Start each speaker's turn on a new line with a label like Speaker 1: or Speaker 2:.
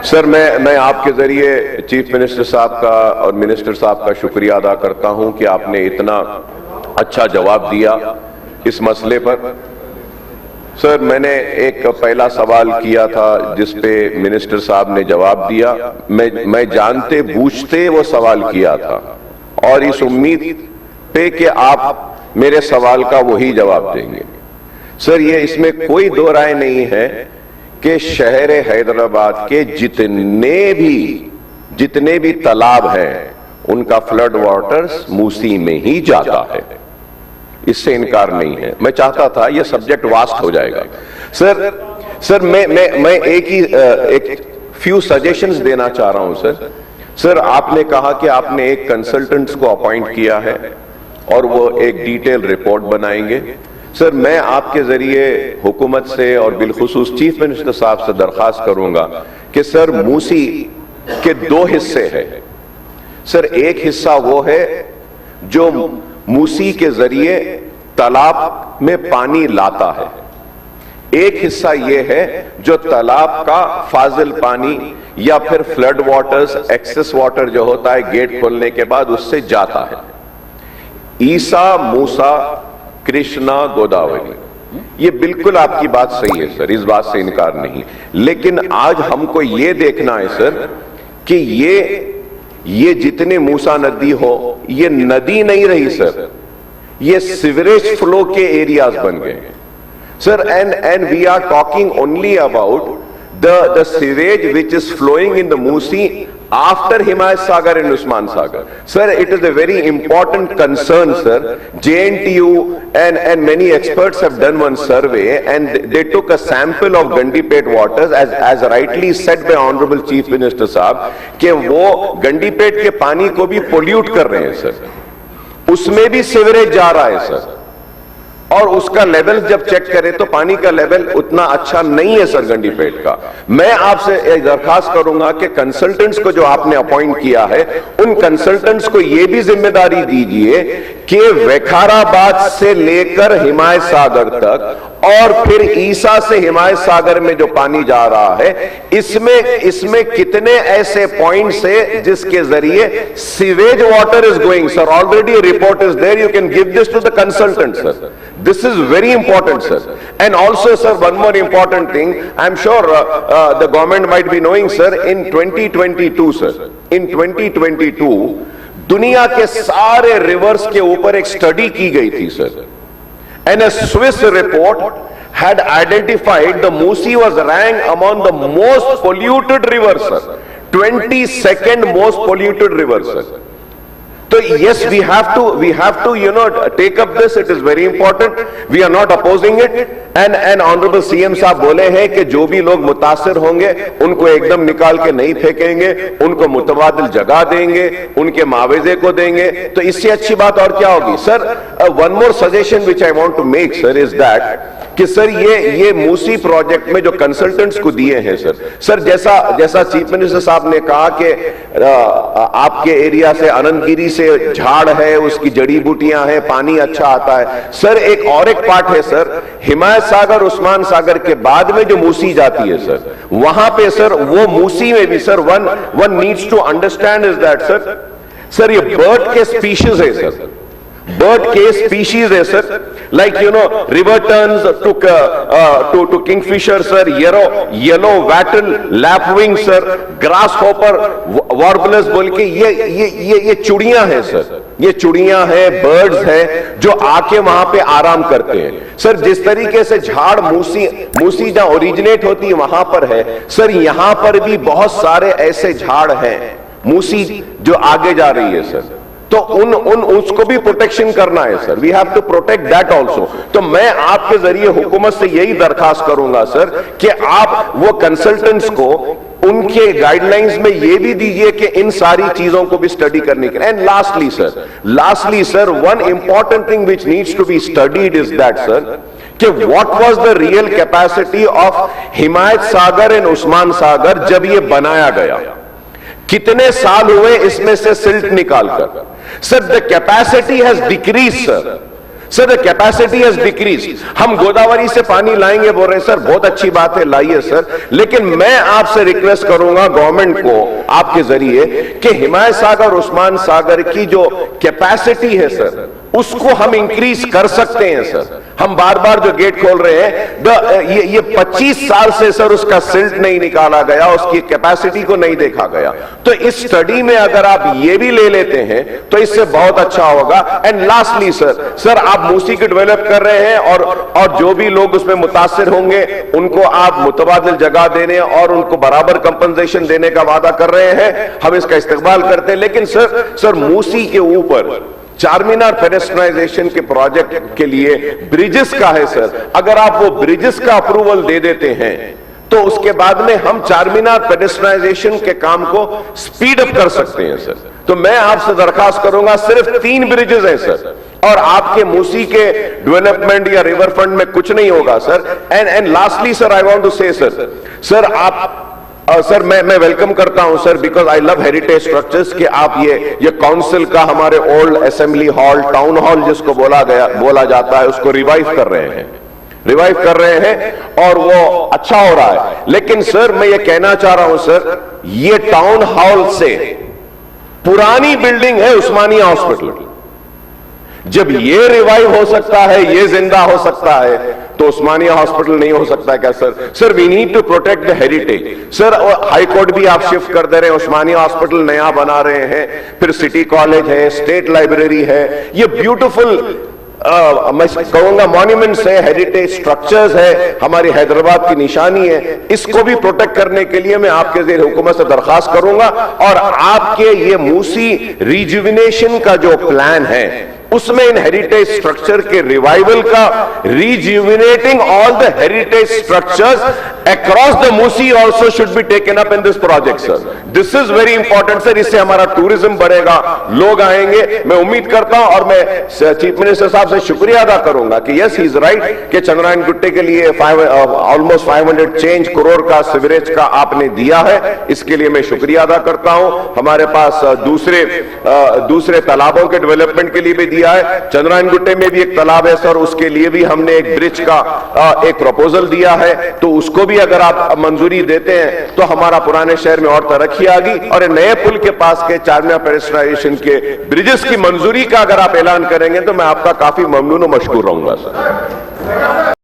Speaker 1: Sir, मैं आपके जरिए चीफ मिनिस्टर साहब का और मिनिस्टर साहब का शुक्रिया अदा करता हूं कि आपने इतना अच्छा जवाब दिया इस मसले पर। सर, मैंने एक पहला सवाल किया था जिस पे मिनिस्टर साहब ने जवाब दिया। मैं जानते बूझते वो सवाल किया था और इस उम्मीद पे कि आप मेरे सवाल का वही जवाब देंगे। सर, ये इसमें कोई दो राय नहीं है कि शहर हैदराबाद के जितने भी तालाब हैं उनका फ्लड वाटर्स मूसी में ही जाता है, इससे इनकार नहीं है। मैं चाहता था ये सब्जेक्ट वास्ट हो जाएगा। सर मैं एक फ्यू सजेशंस देना चाह रहा हूं। सर आपने कहा कि आपने एक कंसल्टेंट्स को अपॉइंट किया है और वो एक डिटेल रिपोर्ट बनाएंगे। सर, मैं आपके जरिए हुकूमत से और बिलखुसूस चीफ मिनिस्टर साहब से दरखास्त करूंगा कि सर, मूसी के दो हिस्से हैं। सर, एक हिस्सा वो है जो मूसी के जरिए तालाब में पानी लाता है, एक हिस्सा ये है जो तालाब का फाजिल पानी या फिर फ्लड वाटर्स, एक्सेस वाटर जो होता है गेट खोलने के बाद उससे जाता है। ईसा, मूसा, कृष्णा, गोदावरी, ये बिल्कुल आपकी बात सही है सर, इस बात से इनकार नहीं। लेकिन आज हमको ये देखना है सर कि ये जितने मूसा नदी हो, ये नदी नहीं रही सर, ये सीवरेज फ्लो के एरियाज बन गए sir. And we are talking only about the sewage which is flowing in the Musi after Himayat Sagar and Usman Sagar. Sir, it is a very important concern, sir. JNTU and many experts have done one survey and they took a sample of Gandipet waters as rightly said by Honorable Chief Minister Saab कि वो गंडीपेट के पानी को भी pollute कर रहे हैं sir, उसमें भी सीवरेज जा रहा है सर, और उसका लेवल जब चेक करें तो पानी का लेवल उतना अच्छा नहीं है सर गंडीपेट का। मैं आपसे एक दरखास्त करूंगा कि कंसल्टेंट्स को जो आपने अपॉइंट किया है, उन कंसल्टेंट्स को यह भी जिम्मेदारी दीजिए कि विकाराबाद से लेकर हिमायत सागर तक और फिर ईसा से हिमायत सागर में जो पानी जा रहा है, इसमें कितने ऐसे पॉइंट्स है जिसके जरिए sewage water is going. Sir, already report is there, you can give this to the consultant sir. This is very important, sir. And also, sir, one more important thing. I'm sure the government might be knowing, sir. In 2022, sir, in 2022, दुनिया के सारे reverse के ऊपर एक study की गई थी, sir. And a Swiss report had identified the Musi was ranked among the most polluted rivers, sir. 22nd most polluted river, sir. So yes, we have to take up this. It is very important. We are not opposing it. And Honorable CM साहब बोले हैं कि जो भी लोग मुतासिर होंगे उनको एकदम निकाल के नहीं फेंकेंगे, उनको मुतबादिल जगह देंगे, उनके मुआवजे को देंगे, तो इससे अच्छी बात और क्या होगी sir. One more suggestion which I want to make sir is that कि सर ये मूसी प्रोजेक्ट में जो कंसल्टेंट्स को दिए हैं सर जैसा चीफ मिनिस्टर साहब ने कहा कि आपके एरिया से अनंतगिरी से झाड़ है, उसकी जड़ी बूटियां हैं, पानी अच्छा आता है सर। एक पार्ट है सर, हिमायत सागर, उस्मान सागर के बाद में जो मूसी जाती है सर, वहां पे सर वो मूसी में भी sir one needs to understand is that sir ये बर्ड के स्पीशीज है सर, bird case species है sir, like river terns to kingfisher sir, yellow wattle lapwing sir, grasshopper warblers बोल के ये चुड़ियां हैं सर, ये चुड़ियां हैं, बर्ड्स हैं जो आके वहां पे आराम करते हैं सर। जिस तरीके से झाड़ मूसी जहां ओरिजिनेट होती है वहां पर है सर, यहां पर भी बहुत सारे ऐसे झाड़ हैं मूसी जो आगे जा रही है सर, तो उसको भी प्रोटेक्शन करना है sir. We have to protect that also. तो मैं आपके जरिए हुकूमत से यही दरखास्त करूंगा सर कि आप वो कंसल्टेंट्स को उनके गाइडलाइंस में ये भी दीजिए कि इन सारी चीजों को भी स्टडी करने के लिए। And lastly sir one important thing which needs to be studied is that sir कि what was the real capacity of Himayat Sagar and Osman Sagar जब ये बनाया गया, कितने साल हुए इसमें से सिल्ट निकालकर sir. The capacity has decrease sir. Sir the capacity has decrease. हम गोदावरी से पानी लाएंगे बोल रहे हैं सर, बहुत अच्छी बात है, लाइए सर, लेकिन मैं आपसे रिक्वेस्ट करूंगा गवर्नमेंट को आपके जरिए कि हिमायत सागर उस्मान सागर की जो कैपेसिटी है सर उसको हम इंक्रीज कर सकते हैं सर। हम बार बार जो गेट खोल रहे हैं ये 25 साल से सर उसका सिल्ट नहीं निकाला गया, उसकी कैपेसिटी को नहीं देखा गया। तो इस स्टडी में अगर आप ये भी ले लेते हैं तो इससे बहुत अच्छा होगा। एंड लास्टली सर आप मूसी को डेवलप कर रहे हैं और जो भी लोग उसमें मुतासिर होंगे उनको आप मुतबादिल जगह देने और उनको बराबर कंपनसेशन देने का वादा कर रहे हैं, हम इसका इस्तेमाल करते हैं। लेकिन सर मूसी के ऊपर चारमीनार पेडेस्ट्रियनाइजेशन के प्रोजेक्ट के लिए ब्रिजेस का है सर, अगर आप वो ब्रिजेस का अप्रूवल दे देते हैं तो उसके बाद में हम चारमीनार पेडेस्ट्रियनाइजेशन के काम को स्पीड अप कर सकते हैं सर। तो मैं आपसे दरखास्त करूंगा, सिर्फ 3 ब्रिजेस हैं सर और आपके मूसी के डेवलपमेंट या रिवर फ्रंट में कुछ नहीं होगा sir. And lastly sir I want to say sir आप सर मैं वेलकम करता हूं sir, because I love heritage structures कि आप ये काउंसिल का हमारे old assembly hall, town hall जिसको बोला जाता है, उसको रिवाइव कर रहे हैं और वो अच्छा हो रहा है। लेकिन सर मैं ये कहना चाह रहा हूं सर, ये टाउन हॉल से पुरानी बिल्डिंग है उस्मानिया हॉस्पिटल, जब ये रिवाइव हो सकता है, ये जिंदा हो सकता है, तो उस्मानिया हॉस्पिटल नहीं हो सकता क्या sir? We need to protect the heritage sir. High court भी आप शिफ्ट कर दे रहे हैं, उस्मानिया हॉस्पिटल नया बना रहे हैं, फिर सिटी कॉलेज है, स्टेट लाइब्रेरी है, ये ब्यूटीफुल मैं कहूंगा मॉन्यूमेंट्स है, हेरिटेज स्ट्रक्चर्स है, हमारी हैदराबाद की निशानी है। इसको भी प्रोटेक्ट करने के लिए मैं आपके ज़ेर हुकूमत से दरखास्त करूंगा और आपके ये मूसी रिजुविनेशन का जो प्लान है उसमें इन हेरिटेज स्ट्रक्चर के रिवाइवल का, rejuvenating all the heritage structures across the Musi also should be taken up in this project sir. This is very important sir, इससे हमारा टूरिज्म बढ़ेगा, लोग आएंगे। मैं उम्मीद करता हूं और मैं चीफ मिनिस्टर साहब से शुक्रिया अदा करूंगा कि यस ही इज राइट कि चंद्रायन गुट्टे के लिए ऑलमोस्ट 500 चेंज करोड़ का सीवरेज का आपने दिया है, इसके लिए मैं शुक्रिया अदा करता हूं। हमारे पास दूसरे तालाबों के डेवलपमेंट के लिए भी दिया है, चंद्रायन गुट्टे में भी एक तालाब है सर, उसके लिए भी हमने एक ब्रिज का एक प्रपोजल दिया है, तो उसको भी अगर आप मंजूरी देते हैं तो हमारा पुराने शहर में और तरक्की आ गई। और नए पुल के पास के चारमीनार पेडेस्ट्रियनाइजेशन के ब्रिजेस की मंजूरी का अगर आप ऐलान करेंगे तो मैं आपका काफी ममनून और मशकूर रहूंगा सर।